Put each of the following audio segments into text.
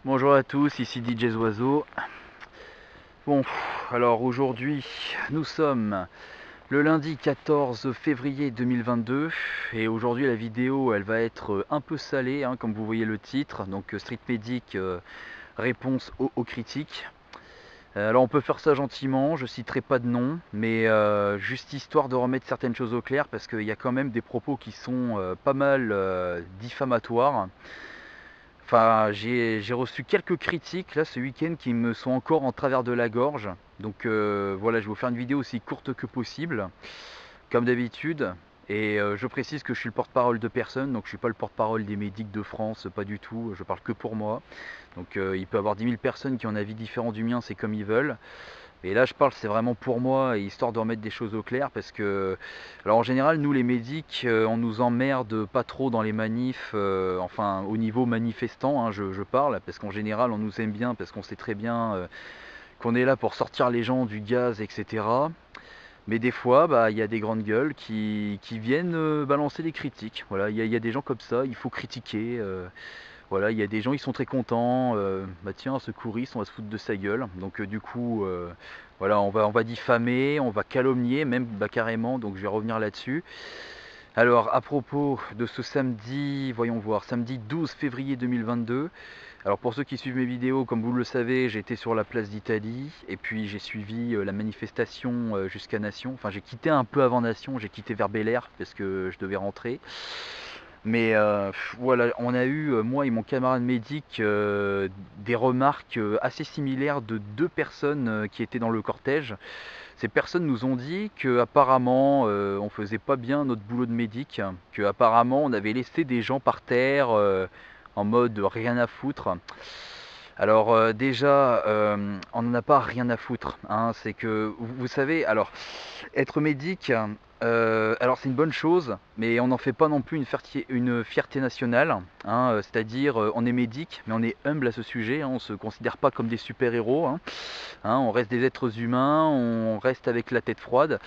Bonjour à tous, ici DJ Oiseau. Bon, alors aujourd'hui, nous sommes le lundi 14 février 2022 et aujourd'hui la vidéo elle va être un peu salée, hein, comme vous voyez le titre, donc Street Medic, réponse aux critiques. Alors on peut faire ça gentiment, je citerai pas de nom, mais juste histoire de remettre certaines choses au clair parce qu'il y a quand même des propos qui sont pas mal diffamatoires. Enfin, j'ai reçu quelques critiques là ce week-end qui me sont encore en travers de la gorge. Donc voilà, je vais vous faire une vidéo aussi courte que possible, comme d'habitude. Et je précise que je suis le porte-parole de personne, donc je suis pas le porte-parole des médics de France, pas du tout, je parle que pour moi. Donc il peut y avoir 10 000 personnes qui ont un avis différent du mien, c'est comme ils veulent. Et là, je parle, c'est vraiment pour moi, histoire de remettre des choses au clair, parce que, alors en général, nous les médics, on nous emmerde pas trop dans les manifs, enfin au niveau manifestant, hein, je parle, parce qu'en général, on nous aime bien, parce qu'on sait très bien qu'on est là pour sortir les gens du gaz, etc. Mais des fois, bah, il y a des grandes gueules qui viennent balancer des critiques. Voilà, il y a des gens comme ça, il faut critiquer. Voilà, il y a des gens, ils sont très contents. Bah tiens, un secouriste, on va se foutre de sa gueule. Donc du coup, voilà, on va diffamer, on va calomnier, même bah, carrément. Donc je vais revenir là-dessus. Alors à propos de ce samedi, voyons voir, samedi 12 février 2022. Alors pour ceux qui suivent mes vidéos, comme vous le savez, j'ai été sur la place d'Italie et puis j'ai suivi la manifestation jusqu'à Nation. Enfin, j'ai quitté un peu avant Nation, j'ai quitté vers Bel Air parce que je devais rentrer. Mais voilà, on a eu, moi et mon camarade médic, des remarques assez similaires de deux personnes qui étaient dans le cortège. Ces personnes nous ont dit qu'apparemment on faisait pas bien notre boulot de médic, qu'apparemment on avait laissé des gens par terre en mode rien à foutre. Alors déjà, on n'en a pas rien à foutre, hein. C'est que, vous savez, alors être médic, alors c'est une bonne chose, mais on n'en fait pas non plus une fierté nationale, hein, c'est-à-dire on est médic, mais on est humble à ce sujet, hein, on ne se considère pas comme des super-héros, hein, hein, on reste des êtres humains, on reste avec la tête froide.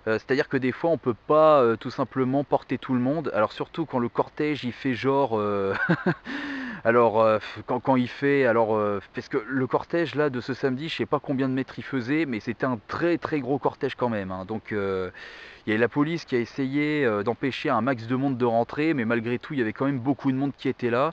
C'est-à-dire que des fois on peut pas tout simplement porter tout le monde, alors surtout quand le cortège il fait genre alors quand il fait alors parce que le cortège là de ce samedi, je sais pas combien de mètres il faisait, mais c'était un très très gros cortège quand même, hein. Donc il y a la police qui a essayé d'empêcher un max de monde de rentrer, mais malgré tout il y avait quand même beaucoup de monde qui était là.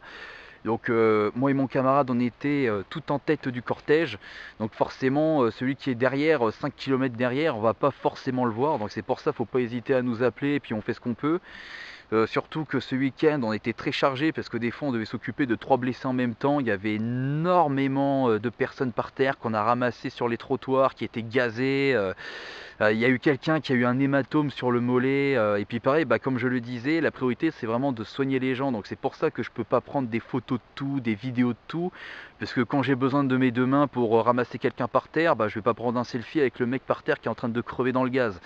Donc moi et mon camarade on était tout en tête du cortège, donc forcément celui qui est derrière, 5 km derrière, on va pas forcément le voir, donc c'est pour ça faut pas hésiter à nous appeler et puis on fait ce qu'on peut. Surtout que ce week-end on était très chargé parce que des fois on devait s'occuper de 3 blessés en même temps, il y avait énormément de personnes par terre qu'on a ramassées sur les trottoirs qui étaient gazées. Il y a eu quelqu'un qui a eu un hématome sur le mollet. Et puis pareil, bah, comme je le disais, la priorité c'est vraiment de soigner les gens. Donc c'est pour ça que je peux pas prendre des photos de tout, des vidéos de tout. Parce que quand j'ai besoin de mes deux mains pour ramasser quelqu'un par terre, bah, je vais pas prendre un selfie avec le mec par terre qui est en train de crever dans le gaz.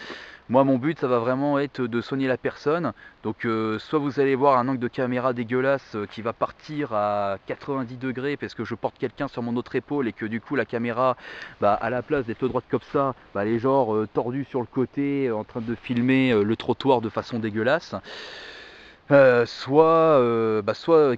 Moi mon but ça va vraiment être de soigner la personne. Donc soit vous allez voir un angle de caméra dégueulasse qui va partir à 90 degrés parce que je porte quelqu'un sur mon autre épaule et que du coup la caméra, bah, à la place d'être droite comme ça, bah, elle est genre tordue sur le côté en train de filmer le trottoir de façon dégueulasse. Soit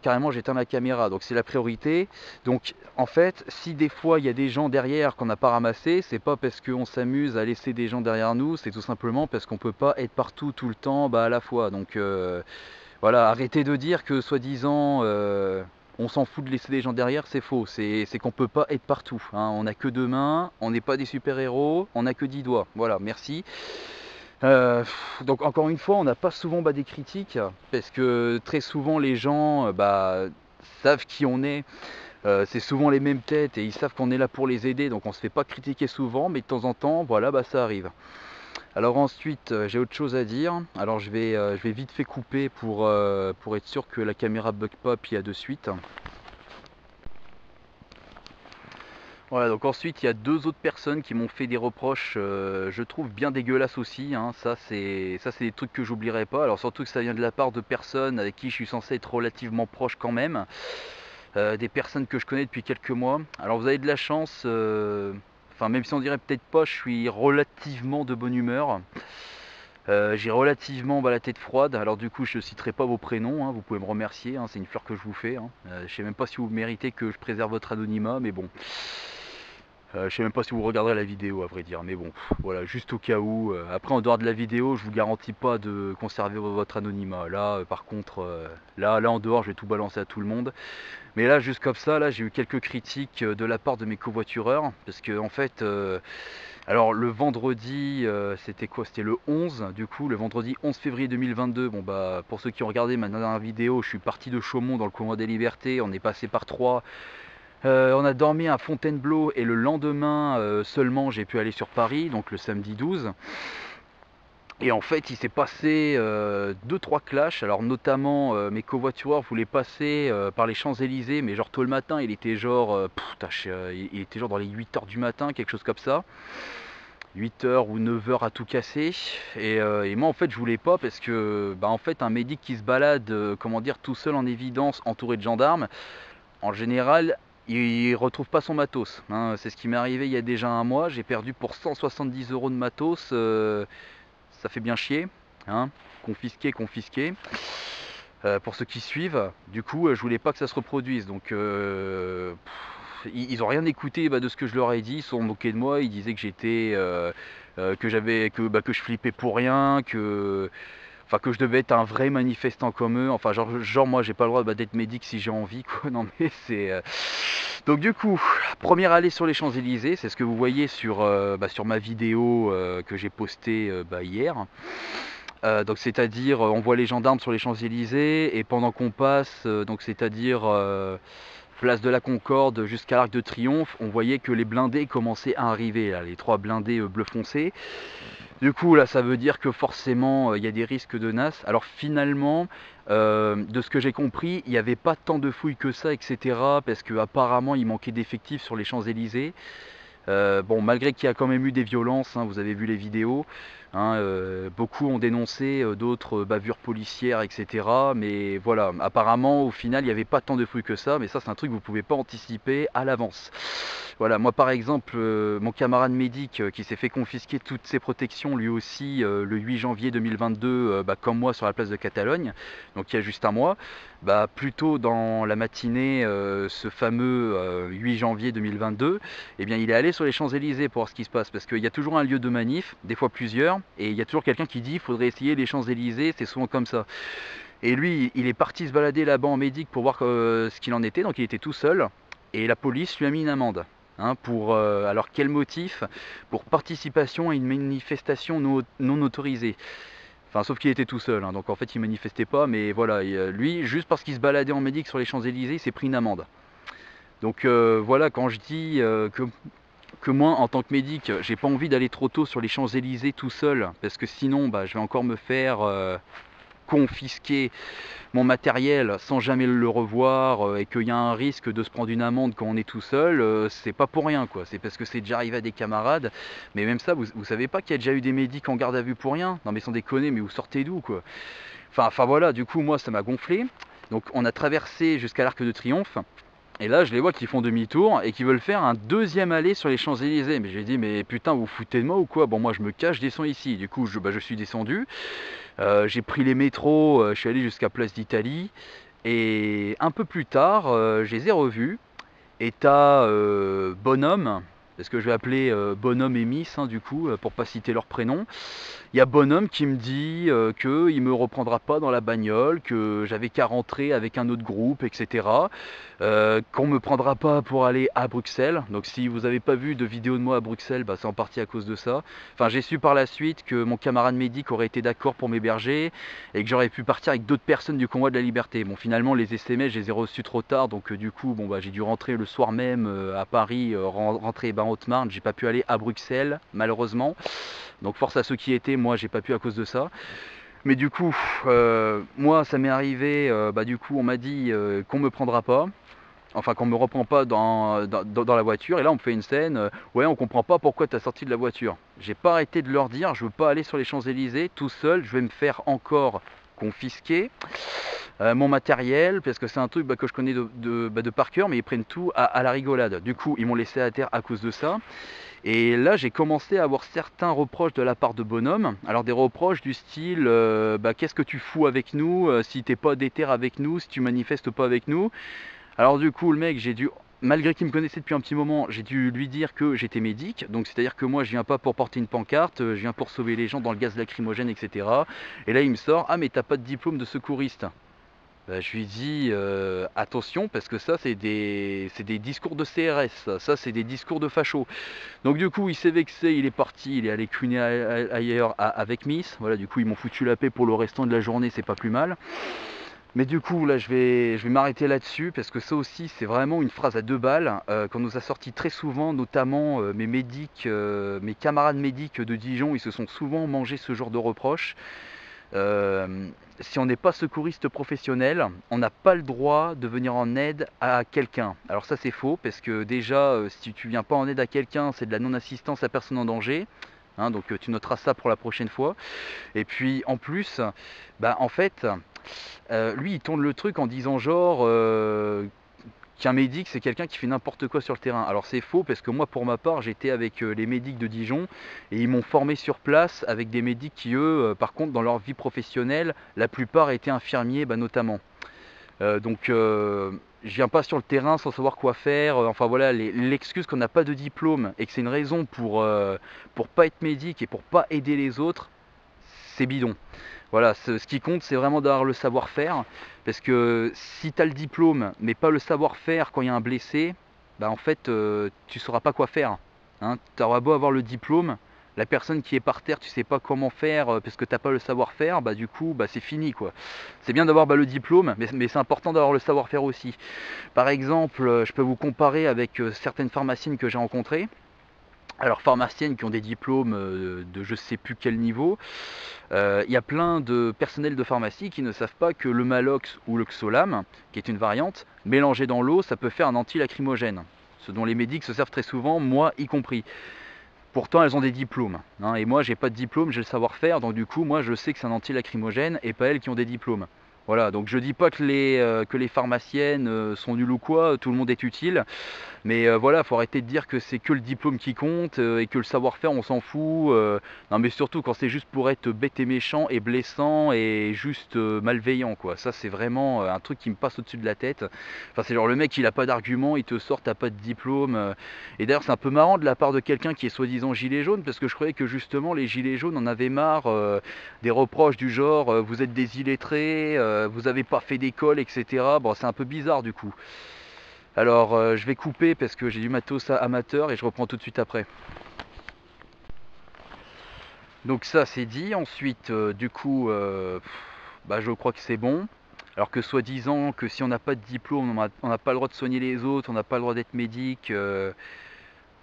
carrément j'éteins la caméra, donc c'est la priorité. Donc en fait, si des fois il y a des gens derrière qu'on n'a pas ramassé, c'est pas parce qu'on s'amuse à laisser des gens derrière nous, c'est tout simplement parce qu'on peut pas être partout tout le temps bah, à la fois. Donc voilà, arrêtez de dire que soi-disant on s'en fout de laisser des gens derrière, c'est faux. C'est qu'on peut pas être partout, hein. On n'a que deux mains, on n'est pas des super-héros, on n'a que 10 doigts. Voilà, merci. Donc encore une fois, on n'a pas souvent des critiques parce que très souvent les gens bah, savent qui on est. C'est souvent les mêmes têtes et ils savent qu'on est là pour les aider, donc on se fait pas critiquer souvent, mais de temps en temps, voilà, bah ça arrive. Alors ensuite, j'ai autre chose à dire. Alors je vais vite fait couper pour être sûr que la caméra bug pas puis à de suite. Voilà, donc ensuite il y a deux autres personnes qui m'ont fait des reproches, je trouve bien dégueulasses aussi, hein. Ça c'est des trucs que j'oublierai pas. Alors surtout que ça vient de la part de personnes avec qui je suis censé être relativement proche quand même, des personnes que je connais depuis quelques mois. Alors vous avez de la chance, enfin même si on dirait peut-être pas, je suis relativement de bonne humeur. J'ai relativement la tête froide, alors du coup je ne citerai pas vos prénoms, hein, vous pouvez me remercier, hein, c'est une fleur que je vous fais. Hein. Je sais même pas si vous méritez que je préserve votre anonymat, mais bon. Je sais même pas si vous regarderez la vidéo à vrai dire, mais bon, voilà, juste au cas où. Après en dehors de la vidéo, je vous garantis pas de conserver votre anonymat. Là, par contre, là en dehors, je vais tout balancer à tout le monde. Mais là, juste comme ça, là, j'ai eu quelques critiques de la part de mes covoitureurs, parce que en fait, alors le vendredi, c'était quoi? C'était le 11, du coup, le vendredi 11 février 2022. Bon bah, pour ceux qui ont regardé ma dernière vidéo, je suis parti de Chaumont dans le convoi des Libertés, on est passé par Troyes. On a dormi à Fontainebleau et le lendemain seulement j'ai pu aller sur Paris, donc le samedi 12. Et en fait il s'est passé 2-3 clashs, alors notamment mes covoitureurs voulaient passer par les Champs-Élysées, mais genre tôt le matin, il était genre, il était genre dans les 8h du matin, quelque chose comme ça. 8h ou 9h à tout casser. Et moi en fait je voulais pas parce que en fait un médic qui se balade comment dire tout seul en évidence entouré de gendarmes, en général, il retrouve pas son matos. Hein. C'est ce qui m'est arrivé il y a déjà un mois. J'ai perdu pour 170 € de matos. Ça fait bien chier. Hein. Confisqué, confisqué. Pour ceux qui suivent. Du coup, je voulais pas que ça se reproduise. Donc, ils ont rien écouté de ce que je leur ai dit. Ils se sont moqués de moi. Ils disaient que j'étais, que je flippais pour rien, que je devais être un vrai manifestant comme eux, enfin genre moi j'ai pas le droit d'être médic si j'ai envie quoi, non mais c'est... Donc du coup, première allée sur les Champs-Élysées, c'est ce que vous voyez sur ma vidéo que j'ai postée hier. Donc c'est-à-dire on voit les gendarmes sur les Champs-Élysées et pendant qu'on passe, donc c'est-à-dire place de la Concorde jusqu'à l'Arc de Triomphe, on voyait que les blindés commençaient à arriver, là, les 3 blindés bleu foncé. Du coup, là, ça veut dire que forcément, il y a des risques de NAS. Alors finalement, de ce que j'ai compris, il n'y avait pas tant de fouilles que ça, etc. Parce qu'apparemment, il manquait d'effectifs sur les Champs-Élysées. Bon, malgré qu'il y a quand même eu des violences, hein, vous avez vu les vidéos, hein, beaucoup ont dénoncé d'autres bavures policières, etc. Mais voilà, apparemment, au final, il n'y avait pas tant de fouilles que ça, mais ça, c'est un truc que vous ne pouvez pas anticiper à l'avance. Voilà, moi par exemple, mon camarade médic qui s'est fait confisquer toutes ses protections, lui aussi, le 8 janvier 2022, comme moi, sur la place de Catalogne, donc il y a juste un mois, plus tôt dans la matinée, ce fameux 8 janvier 2022, eh bien, il est allé sur les Champs-Élysées pour voir ce qui se passe, parce qu'il y a toujours un lieu de manif, des fois plusieurs, et il y a toujours quelqu'un qui dit il faudrait essayer les Champs-Élysées, c'est souvent comme ça. Et lui, il est parti se balader là-bas en médic pour voir ce qu'il en était, donc il était tout seul, et la police lui a mis une amende. Hein, alors quel motif? Pour participation à une manifestation non autorisée. Enfin, sauf qu'il était tout seul, hein, donc en fait il manifestait pas, mais voilà, lui, juste parce qu'il se baladait en médic sur les Champs-Élysées, il s'est pris une amende. Donc voilà, quand je dis que moi, en tant que médic, j'ai pas envie d'aller trop tôt sur les Champs-Élysées tout seul, parce que sinon, je vais encore me faire confisquer mon matériel sans jamais le revoir et qu'il y a un risque de se prendre une amende quand on est tout seul, c'est pas pour rien quoi, c'est parce que c'est déjà arrivé à des camarades, mais même ça, vous savez pas qu'il y a déjà eu des médics en garde à vue pour rien? Non mais sans déconner, mais vous sortez d'où quoi? Enfin voilà, du coup moi ça m'a gonflé, donc on a traversé jusqu'à l'Arc de Triomphe, et là, je les vois qui font demi-tour et qui veulent faire un deuxième aller sur les Champs-Élysées. Mais j'ai dit, mais putain, vous foutez de moi ou quoi? Bon, moi, je me cache, je descends ici. Du coup, je suis descendu. J'ai pris les métros, je suis allé jusqu'à Place d'Italie. Et un peu plus tard, je les ai revus. Et t'as Bonhomme, parce que je vais appeler Bonhomme et Miss, hein, du coup, pour pas citer leur prénom. Il y a Bonhomme qui me dit qu'il ne me reprendra pas dans la bagnole, que j'avais qu'à rentrer avec un autre groupe, etc. Qu'on ne me prendra pas pour aller à Bruxelles. Donc si vous n'avez pas vu de vidéo de moi à Bruxelles, c'est en partie à cause de ça. Enfin, j'ai su par la suite que mon camarade médic aurait été d'accord pour m'héberger et que j'aurais pu partir avec d'autres personnes du convoi de la liberté. Bon, finalement, les SMS, je les ai reçus trop tard, donc du coup, j'ai dû rentrer le soir même à Paris, rentrer en Haute-Marne. J'ai pas pu aller à Bruxelles, malheureusement. Donc force à ceux qui étaient, moi j'ai pas pu à cause de ça. Mais du coup, moi ça m'est arrivé, du coup on m'a dit qu'on me prendra pas. Enfin qu'on me reprend pas dans la voiture. Et là on me fait une scène, ouais on comprend pas pourquoi tu as sorti de la voiture. J'ai pas arrêté de leur dire, je veux pas aller sur les Champs-Élysées tout seul, je vais me faire encore confisquer mon matériel, parce que c'est un truc que je connais de par cœur, mais ils prennent tout à la rigolade. Du coup ils m'ont laissé à terre à cause de ça. Et là, j'ai commencé à avoir certains reproches de la part de bonhomme. Alors des reproches du style bah, qu'est-ce que tu fous avec nous si t'es pas déter avec nous, si tu manifestes pas avec nous. Alors du coup, le mec, j'ai dû, malgré qu'il me connaissait depuis un petit moment, j'ai dû lui dire que j'étais médic. Donc c'est-à-dire que moi, je viens pas pour porter une pancarte, je viens pour sauver les gens dans le gaz lacrymogène, etc. Et là, il me sort, ah mais t'as pas de diplôme de secouriste. Bah, je lui dis attention parce que ça c'est des discours de CRS, ça c'est des discours de fachos. Donc du coup il s'est vexé, il est parti, il est allé cuner ailleurs avec Miss. Voilà, du coup ils m'ont foutu la paix pour le restant de la journée, c'est pas plus mal. Mais du coup là je vais m'arrêter là-dessus parce que ça aussi c'est vraiment une phrase à deux balles qu'on nous a sorti très souvent, notamment mes médics, mes camarades médics de Dijon, ils se sont souvent mangé ce genre de reproches. Euh, Si on n'est pas secouriste professionnel, on n'a pas le droit de venir en aide à quelqu'un. Alors ça c'est faux parce que déjà si tu viens pas en aide à quelqu'un, c'est de la non-assistance à personne en danger. Hein, donc tu noteras ça pour la prochaine fois. Et puis en plus, bah, en fait, lui il tourne le truc en disant genre qu'un médic c'est quelqu'un qui fait n'importe quoi sur le terrain. Alors c'est faux parce que moi pour ma part j'étais avec les médics de Dijon et ils m'ont formé sur place avec des médics qui eux par contre dans leur vie professionnelle la plupart étaient infirmiers bah, notamment. Donc je viens pas sur le terrain sans savoir quoi faire. Enfin voilà l'excuse qu'on n'a pas de diplôme et que c'est une raison pour pas être médic et pour pas aider les autres, c'est bidon. Voilà, ce qui compte, c'est vraiment d'avoir le savoir-faire. Parce que si tu as le diplôme, mais pas le savoir-faire quand il y a un blessé, bah en fait, tu sauras pas quoi faire. Hein. Tu auras beau avoir le diplôme, la personne qui est par terre, tu sais pas comment faire parce que t'as pas le savoir-faire, bah du coup, bah c'est fini quoi. C'est bien d'avoir bah, le diplôme, mais c'est important d'avoir le savoir-faire aussi. Par exemple, je peux vous comparer avec certaines pharmaciennes que j'ai rencontrées. Alors pharmaciennes qui ont des diplômes de je sais plus quel niveau, il y a plein de personnels de pharmacie qui ne savent pas que le Malox ou le Xolam, qui est une variante, mélangé dans l'eau, ça peut faire un anti-lacrymogène. Ce dont les médics se servent très souvent, moi y compris. Pourtant, elles ont des diplômes. Hein, et moi, j'ai pas de diplôme, j'ai le savoir-faire, donc du coup, moi, je sais que c'est un anti-lacrymogène et pas elles qui ont des diplômes. Voilà, donc je dis pas que les pharmaciennes sont nulles ou quoi, tout le monde est utile. Mais voilà, faut arrêter de dire que c'est que le diplôme qui compte et que le savoir-faire on s'en fout. Non mais surtout quand c'est juste pour être bête et méchant et blessant et juste malveillant quoi. Ça c'est vraiment un truc qui me passe au-dessus de la tête. Enfin c'est genre le mec il a pas d'argument, il te sort t'as pas de diplôme. Et d'ailleurs c'est un peu marrant de la part de quelqu'un qui est soi-disant gilet jaune parce que je croyais que justement les gilets jaunes en avaient marre des reproches du genre vous êtes des illettrés, vous avez pas fait d'école etc. Bon c'est un peu bizarre du coup. Alors je vais couper parce que j'ai du matos amateur et je reprends tout de suite après. Donc ça c'est dit, ensuite du coup bah, je crois que c'est bon. Alors que soi-disant que si on n'a pas de diplôme, on n'a pas le droit de soigner les autres, on n'a pas le droit d'être médic.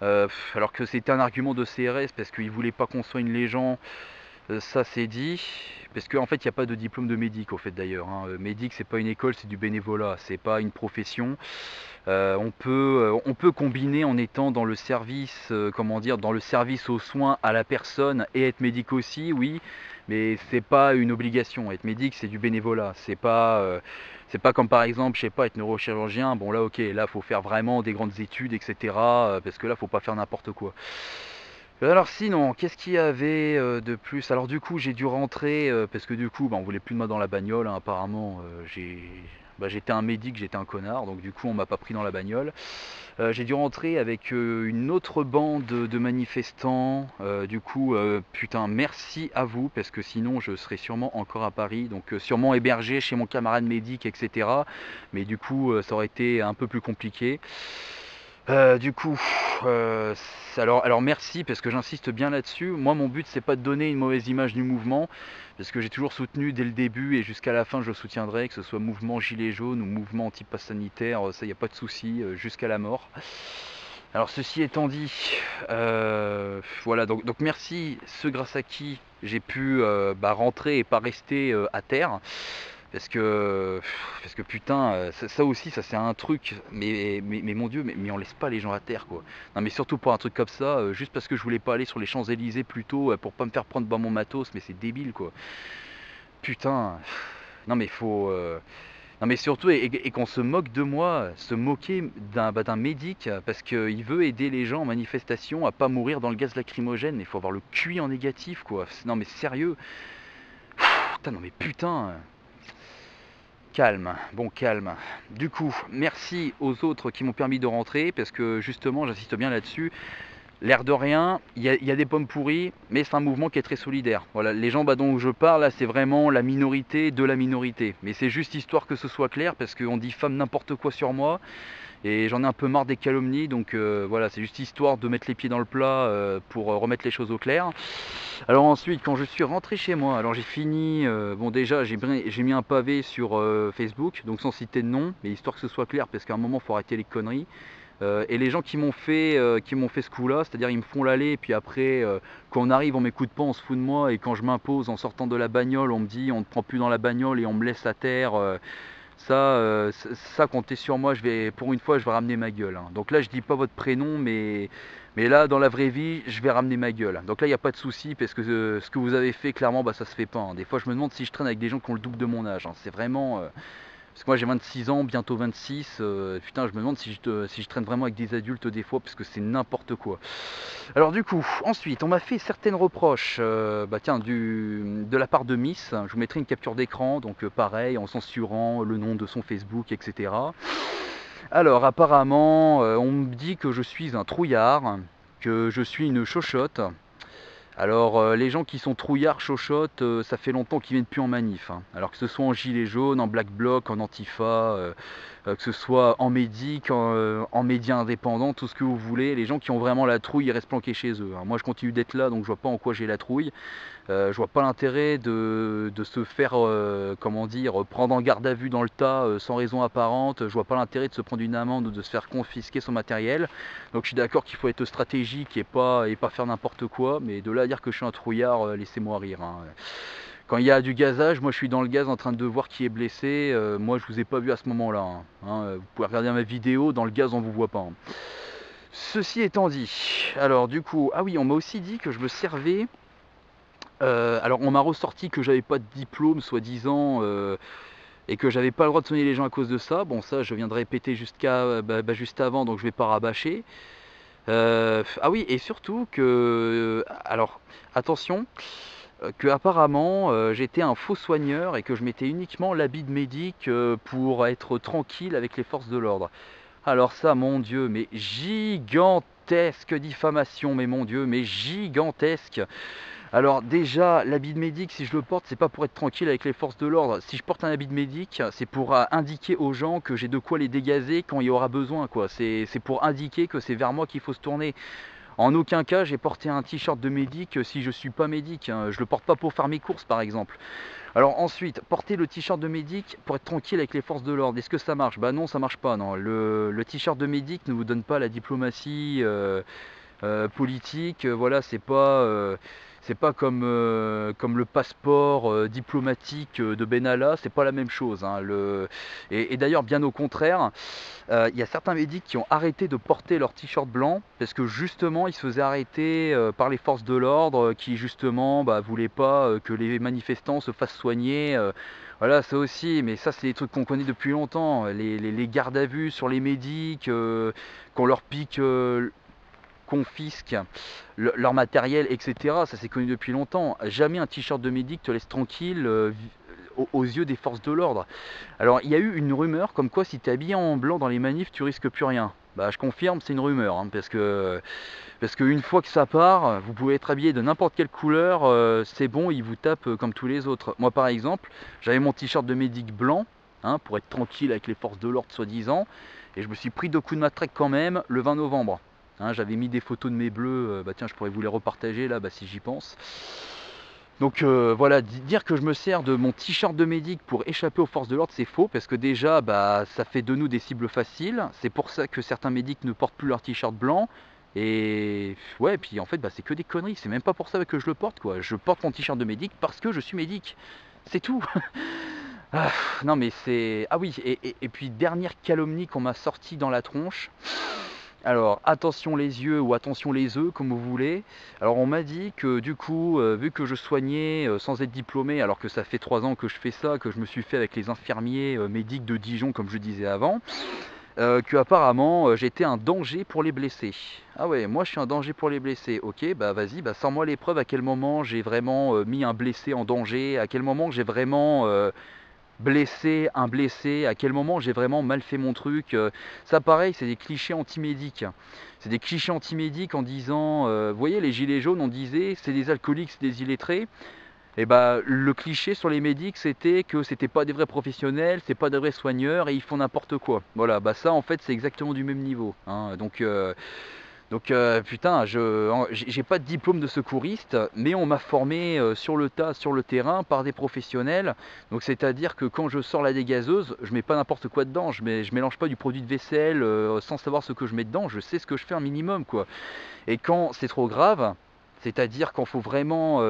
Alors que c'était un argument de CRS parce qu'ils voulaient pas qu'on soigne les gens. Ça c'est dit, parce qu'en fait il n'y a pas de diplôme de médic au fait d'ailleurs. Hein. Médic c'est pas une école, c'est du bénévolat, c'est pas une profession. On peut combiner en étant dans le service, comment dire, dans le service aux soins à la personne et être médic aussi, oui, mais c'est pas une obligation. Être médic c'est du bénévolat, c'est pas comme par exemple, je sais pas, être neurochirurgien. Bon là ok, là faut faire vraiment des grandes études, etc. Parce que là faut pas faire n'importe quoi. Alors sinon, qu'est-ce qu'il y avait de plus? Alors du coup, j'ai dû rentrer parce que du coup, bah, on voulait plus de moi dans la bagnole. Hein, apparemment, j'étais un médic, j'étais un connard, donc du coup, on m'a pas pris dans la bagnole. J'ai dû rentrer avec une autre bande de manifestants. Du coup, putain, merci à vous parce que sinon, je serais sûrement encore à Paris, donc sûrement hébergé chez mon camarade médic, etc. Mais du coup, ça aurait été un peu plus compliqué. Du coup, alors merci parce que j'insiste bien là-dessus. Moi, mon but c'est pas de donner une mauvaise image du mouvement, parce que j'ai toujours soutenu dès le début et jusqu'à la fin je le soutiendrai, que ce soit mouvement gilet jaune ou mouvement anti-pass sanitaire, ça y a pas de souci, jusqu'à la mort. Alors ceci étant dit, voilà donc merci ceux grâce à qui j'ai pu bah, rentrer et pas rester à terre. Parce que putain, ça aussi, ça c'est un truc, mais mon Dieu, mais on laisse pas les gens à terre quoi. Non mais surtout pour un truc comme ça, juste parce que je voulais pas aller sur les Champs-Élysées plus tôt pour pas me faire prendre dans mon matos, mais c'est débile quoi. Putain, non mais faut. Non mais surtout, et qu'on se moque de moi, se moquer d'un médic parce qu'il veut aider les gens en manifestation à pas mourir dans le gaz lacrymogène, mais il faut avoir le QI en négatif quoi. Non mais sérieux, putain, non mais putain. Calme, bon calme. Du coup, merci aux autres qui m'ont permis de rentrer parce que justement, j'insiste bien là-dessus. L'air de rien, il y a des pommes pourries, mais c'est un mouvement qui est très solidaire. Voilà, les gens dont je parle, là, c'est vraiment la minorité de la minorité. Mais c'est juste histoire que ce soit clair, parce qu'on diffame n'importe quoi sur moi, et j'en ai un peu marre des calomnies, donc voilà, c'est juste histoire de mettre les pieds dans le plat pour remettre les choses au clair. Alors ensuite, quand je suis rentré chez moi, alors j'ai fini, bon déjà, j'ai mis un pavé sur Facebook, donc sans citer de nom, mais histoire que ce soit clair, parce qu'à un moment, il faut arrêter les conneries. Et les gens qui m'ont fait ce coup là, c'est-à-dire ils me font l'aller et puis après quand on arrive on m'écoute pas, on se fout de moi, et quand je m'impose en sortant de la bagnole on me dit on ne prend plus dans la bagnole et on me laisse à terre, ça comptez sur moi, pour une fois je vais ramener ma gueule, hein. Donc là je dis pas votre prénom, mais là dans la vraie vie je vais ramener ma gueule. Donc là il n'y a pas de souci parce que ce que vous avez fait clairement ça se fait pas, hein. Des fois je me demande si je traîne avec des gens qui ont le double de mon âge, hein. C'est vraiment parce que moi j'ai 26 ans, bientôt 26, putain je me demande si je traîne vraiment avec des adultes des fois, parce que c'est n'importe quoi. Alors du coup, ensuite on m'a fait certaines reproches, tiens, de la part de Miss, je vous mettrai une capture d'écran, donc pareil, en censurant le nom de son Facebook, etc. Alors apparemment, on me dit que je suis un trouillard, que je suis une chochotte. Alors les gens qui sont trouillards, chochottes, ça fait longtemps qu'ils viennent plus en manif, hein. Alors que ce soit en gilet jaune, en black bloc, en antifa, que ce soit en médic, en médias indépendants, tout ce que vous voulez, les gens qui ont vraiment la trouille, ils restent planqués chez eux, hein. Moi je continue d'être là, donc je vois pas en quoi j'ai la trouille. Je vois pas l'intérêt de se faire, comment dire, prendre en garde à vue dans le tas sans raison apparente. Je vois pas l'intérêt de se prendre une amende ou de se faire confisquer son matériel. Donc je suis d'accord qu'il faut être stratégique et pas faire n'importe quoi, mais de là à dire que je suis un trouillard, laissez-moi rire, hein. Quand il y a du gazage, moi je suis dans le gaz en train de voir qui est blessé. Moi je vous ai pas vu à ce moment-là, hein. Vous pouvez regarder ma vidéo, dans le gaz on vous voit pas, hein. Ceci étant dit, alors du coup, ah oui, on m'a aussi dit que je me servais. Alors on m'a ressorti que j'avais pas de diplôme soi-disant, et que j'avais pas le droit de soigner les gens à cause de ça. Bon ça je viens de répéter juste avant, donc je vais pas rabâcher. Ah oui, et surtout que, alors attention, que apparemment j'étais un faux soigneur et que je mettais uniquement l'habit de médic pour être tranquille avec les forces de l'ordre. Alors ça, mon Dieu, mais gigantesque diffamation, mais mon Dieu, mais gigantesque. Alors déjà, l'habit de médic, si je le porte, c'est pas pour être tranquille avec les forces de l'ordre. Si je porte un habit de médic, c'est pour indiquer aux gens que j'ai de quoi les dégazer quand il y aura besoin, quoi. C'est pour indiquer que c'est vers moi qu'il faut se tourner. En aucun cas, j'ai porté un t-shirt de médic si je suis pas médic, hein. Je le porte pas pour faire mes courses, par exemple. Alors ensuite, porter le t-shirt de médic pour être tranquille avec les forces de l'ordre, est-ce que ça marche? Bah non, ça marche pas, non. Le t-shirt de médic ne vous donne pas la diplomatie politique, voilà, c'est pas comme le passeport diplomatique de Benalla, c'est pas la même chose, hein. Et d'ailleurs, bien au contraire, il y a certains médics qui ont arrêté de porter leur t-shirt blanc parce que justement ils se faisaient arrêter par les forces de l'ordre qui justement voulaient pas que les manifestants se fassent soigner. Voilà, ça aussi, mais ça c'est des trucs qu'on connaît depuis longtemps, les gardes à vue sur les médics, qu'on leur pique, confisque leur matériel, etc. Ça c'est connu depuis longtemps. Jamais un t-shirt de médic te laisse tranquille aux yeux des forces de l'ordre. Alors il y a eu une rumeur comme quoi si tu es habillé en blanc dans les manifs, tu risques plus rien. Bah je confirme, c'est une rumeur, hein, parce qu'une fois que ça part, vous pouvez être habillé de n'importe quelle couleur, c'est bon, ils vous tapent comme tous les autres. Moi par exemple, j'avais mon t-shirt de médic blanc, hein, pour être tranquille avec les forces de l'ordre soi-disant, et je me suis pris 2 coups de matraque quand même le 20 novembre. Hein, j'avais mis des photos de mes bleus, tiens je pourrais vous les repartager là si j'y pense. Donc voilà, dire que je me sers de mon t-shirt de médic pour échapper aux forces de l'ordre, c'est faux, parce que déjà ça fait de nous des cibles faciles. C'est pour ça que certains médics ne portent plus leur t-shirt blanc. Et ouais, puis en fait c'est que des conneries, c'est même pas pour ça que je le porte, quoi. Je porte mon t-shirt de médic parce que je suis médic, c'est tout. Ah, non mais c'est... Ah oui, et puis dernière calomnie qu'on m'a sortie dans la tronche. Alors, attention les yeux ou attention les œufs, comme vous voulez. Alors, on m'a dit que du coup, vu que je soignais sans être diplômé, alors que ça fait 3 ans que je fais ça, que je me suis fait avec les infirmiers médics de Dijon, comme je disais avant, que apparemment j'étais un danger pour les blessés. Ah ouais, moi je suis un danger pour les blessés. Ok, bah vas-y, bah sors-moi les preuves à quel moment j'ai vraiment mis un blessé en danger, à quel moment j'ai vraiment blessé un blessé, à quel moment j'ai vraiment mal fait mon truc. Ça pareil, c'est des clichés anti-médiques. C'est des clichés anti-médiques en disant, vous voyez les gilets jaunes, on disait c'est des alcooliques, c'est des illettrés. Et bah le cliché sur les médics c'était que c'était pas des vrais professionnels, c'est pas des vrais soigneurs et ils font n'importe quoi. Voilà, bah ça en fait c'est exactement du même niveau, hein. Donc putain, j'ai pas de diplôme de secouriste, mais on m'a formé sur le tas, sur le terrain, par des professionnels. Donc c'est-à-dire que quand je sors la dégazeuse, je mets pas n'importe quoi dedans, je mélange pas du produit de vaisselle sans savoir ce que je mets dedans, je sais ce que je fais un minimum quoi. Et quand c'est trop grave, c'est-à-dire quand faut vraiment,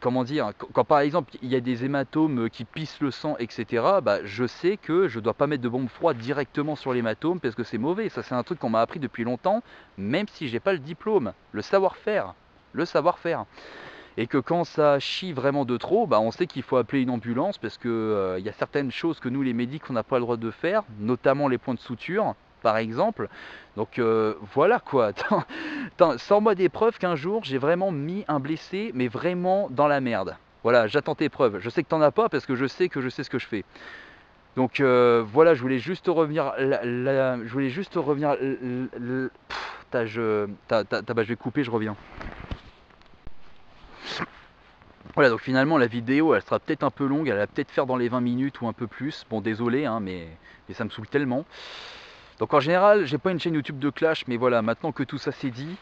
comment dire, quand par exemple il y a des hématomes qui pissent le sang, etc., bah, je sais que je dois pas mettre de bombe froide directement sur l'hématome parce que c'est mauvais. Ça, c'est un truc qu'on m'a appris depuis longtemps, même si j'ai pas le diplôme, le savoir-faire. Le savoir-faire. Et que quand ça chie vraiment de trop, bah, on sait qu'il faut appeler une ambulance parce que y a certaines choses que nous les médics on n'a pas le droit de faire, notamment les points de suture par exemple. Donc voilà quoi. Sors-moi des preuves qu'un jour j'ai vraiment mis un blessé, mais vraiment dans la merde. Voilà, j'attends tes preuves. Je sais que t'en as pas parce que je sais ce que je fais. Donc voilà, je voulais juste revenir. Je voulais juste revenir. Bah, je vais couper, je reviens. Voilà, donc finalement la vidéo elle sera peut-être un peu longue, elle va peut-être faire dans les 20 minutes ou un peu plus. Bon, désolé, hein, mais ça me saoule tellement. Donc en général, j'ai pas une chaîne YouTube de clash, mais voilà, maintenant que tout ça c'est dit,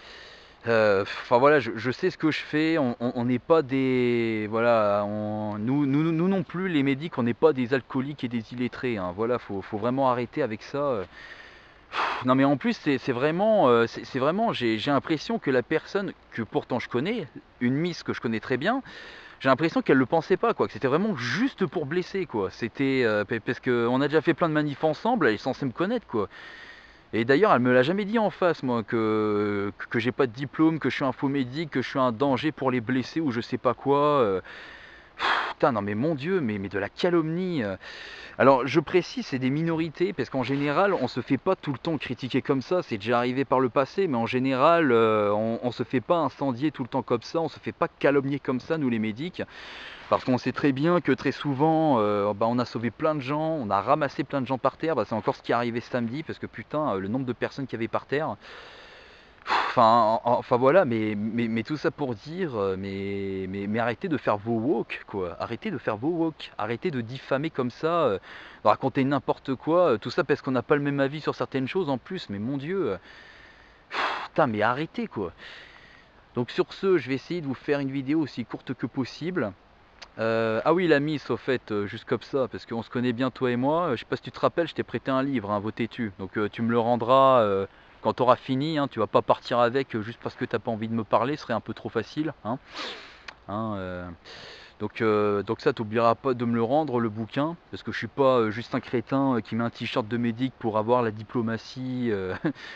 enfin voilà, je sais ce que je fais. On n'est pas des, voilà, nous non plus les médics, on n'est pas des alcooliques et des illettrés, hein. Voilà, faut vraiment arrêter avec ça. Non mais en plus c'est vraiment, c'est vraiment, j'ai l'impression que la personne que pourtant je connais, une miss que je connais très bien, j'ai l'impression qu'elle le pensait pas quoi, que c'était vraiment juste pour blesser quoi. C'était parce qu'on a déjà fait plein de manifs ensemble, elle est censée me connaître quoi. Et d'ailleurs, elle me l'a jamais dit en face, moi, que j'ai pas de diplôme, que je suis un faux médic, que je suis un danger pour les blessés ou je sais pas quoi. Putain, non mais mon Dieu, mais de la calomnie. Alors, je précise, c'est des minorités, parce qu'en général, on se fait pas tout le temps critiquer comme ça. C'est déjà arrivé par le passé, mais en général, on se fait pas incendier tout le temps comme ça. On se fait pas calomnier comme ça, nous les médics. Parce qu'on sait très bien que très souvent, bah, on a sauvé plein de gens, on a ramassé plein de gens par terre. Bah, c'est encore ce qui est arrivé samedi, parce que putain, le nombre de personnes qu'il y avait par terre. Enfin voilà, mais tout ça pour dire, mais arrêtez de faire vos woke, quoi. Arrêtez de faire vos woke. Arrêtez de diffamer comme ça, de raconter n'importe quoi. Tout ça parce qu'on n'a pas le même avis sur certaines choses en plus. Mais mon Dieu, putain, mais arrêtez, quoi. Donc sur ce, je vais essayer de vous faire une vidéo aussi courte que possible. Ah oui, la miss, au fait, juste comme ça, parce qu'on se connaît bien, toi et moi. Je sais pas si tu te rappelles, je t'ai prêté un livre, hein, Vos Têtus. Donc tu me le rendras quand tu auras fini, hein. Tu vas pas partir avec juste parce que t'as pas envie de me parler, ce serait un peu trop facile, hein. Hein, donc ça, t'oublieras pas de me le rendre, le bouquin, parce que je suis pas juste un crétin qui met un t-shirt de médic pour avoir la diplomatie,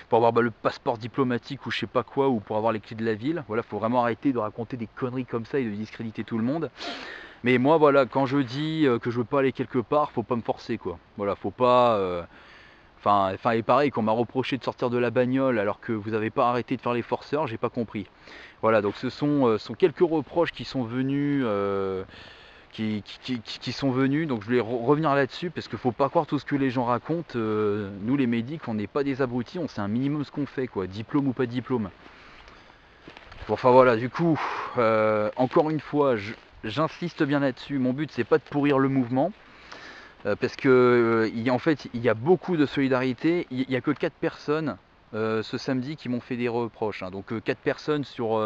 pour avoir le passeport diplomatique ou je sais pas quoi, ou pour avoir les clés de la ville. Voilà, faut vraiment arrêter de raconter des conneries comme ça et de discréditer tout le monde. Mais moi, voilà, quand je dis que je veux pas aller quelque part, faut pas me forcer, quoi. Voilà, faut pas. Enfin, et pareil, qu'on m'a reproché de sortir de la bagnole alors que vous n'avez pas arrêté de faire les forceurs, j'ai pas compris. Voilà, donc ce sont quelques reproches qui sont venus, qui sont venus. Donc je voulais revenir là-dessus parce qu'il faut pas croire tout ce que les gens racontent. Nous, les médics, on n'est pas des abrutis, on sait un minimum ce qu'on fait, quoi. Diplôme ou pas diplôme. Bon, enfin voilà, du coup, encore une fois, j'insiste bien là-dessus. Mon but, c'est pas de pourrir le mouvement. Parce que en fait, il y a beaucoup de solidarité. Il n'y a que 4 personnes ce samedi qui m'ont fait des reproches, hein. Donc 4 personnes sur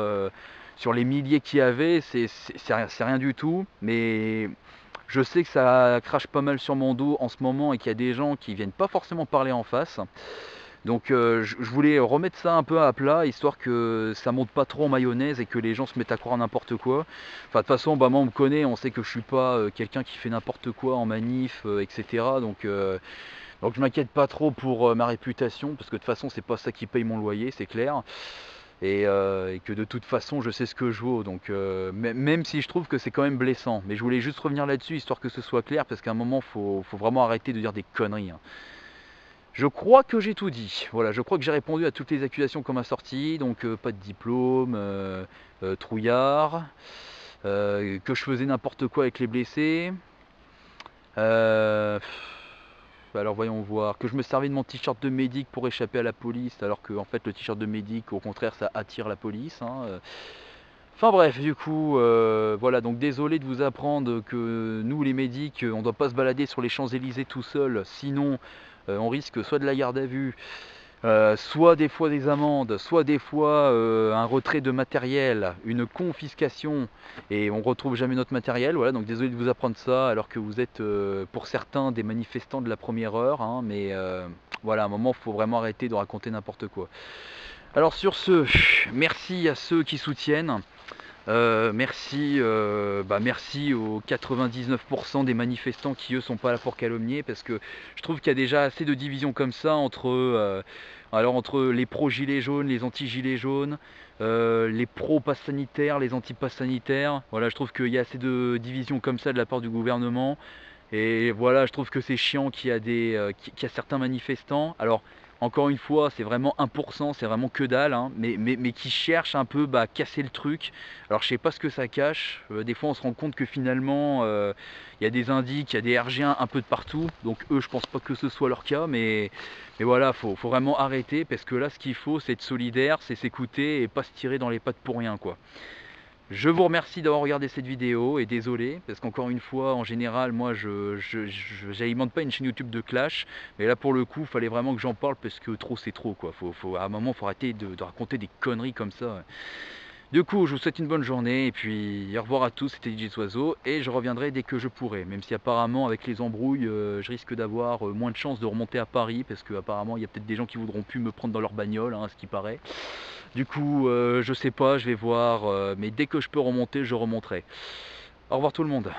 les milliers qu'il y avait, c'est rien du tout. Mais je sais que ça crache pas mal sur mon dos en ce moment et qu'il y a des gens qui viennent pas forcément parler en face. Donc je voulais remettre ça un peu à plat, histoire que ça monte pas trop en mayonnaise et que les gens se mettent à croire n'importe quoi. Enfin de toute façon, bah, moi on me connaît, on sait que je suis pas quelqu'un qui fait n'importe quoi en manif, etc. Donc je m'inquiète pas trop pour ma réputation, parce que de toute façon c'est pas ça qui paye mon loyer, c'est clair. Et que de toute façon je sais ce que je vaux, donc même si je trouve que c'est quand même blessant. Mais je voulais juste revenir là-dessus, histoire que ce soit clair, parce qu'à un moment faut vraiment arrêter de dire des conneries, hein. Je crois que j'ai tout dit. Voilà, je crois que j'ai répondu à toutes les accusations qu'on m'a sorties. Donc pas de diplôme, trouillard, que je faisais n'importe quoi avec les blessés. Alors voyons voir, que je me servais de mon t-shirt de médic pour échapper à la police, alors que en fait le t-shirt de médic, au contraire, ça attire la police, hein. Enfin bref, du coup, voilà, donc désolé de vous apprendre que nous les médics, on ne doit pas se balader sur les Champs-Élysées tout seul, sinon on risque soit de la garde à vue, soit des fois des amendes, soit des fois un retrait de matériel, une confiscation, et on retrouve jamais notre matériel. Voilà, donc désolé de vous apprendre ça, alors que vous êtes pour certains des manifestants de la première heure, hein, mais voilà, à un moment, il faut vraiment arrêter de raconter n'importe quoi. Alors sur ce, merci à ceux qui soutiennent. Merci aux 99% des manifestants qui eux sont pas là pour calomnier, parce que je trouve qu'il y a déjà assez de divisions comme ça entre les pro-gilets jaunes, les anti-gilets jaunes, les pro-pass sanitaires, les anti-pass sanitaires. Voilà, je trouve qu'il y a assez de divisions comme ça de la part du gouvernement. Et voilà, je trouve que c'est chiant qu'il y a qu'il y a certains manifestants. Alors, encore une fois, c'est vraiment 1%, c'est vraiment que dalle, hein, mais qui cherchent un peu à casser le truc. Alors, je sais pas ce que ça cache. Des fois, on se rend compte que finalement, il y a des indices, il y a des RG1 un peu de partout. Donc, eux, je pense pas que ce soit leur cas, mais voilà, faut vraiment arrêter, parce que là, ce qu'il faut, c'est être solidaire, c'est s'écouter et pas se tirer dans les pattes pour rien, quoi. Je vous remercie d'avoir regardé cette vidéo, et désolé, parce qu'encore une fois, en général, moi j'alimente pas une chaîne YouTube de clash, mais là pour le coup, il fallait vraiment que j'en parle, parce que trop c'est trop, quoi. À un moment, faut arrêter de raconter des conneries comme ça. Du coup, je vous souhaite une bonne journée, et puis au revoir à tous, c'était DJ Oiseau, et je reviendrai dès que je pourrai, même si apparemment avec les embrouilles, je risque d'avoir moins de chances de remonter à Paris, parce qu'apparemment il y a peut-être des gens qui voudront plus me prendre dans leur bagnole, hein, à ce qui paraît. Du coup, je sais pas, je vais voir, mais dès que je peux remonter, je remonterai. Au revoir tout le monde.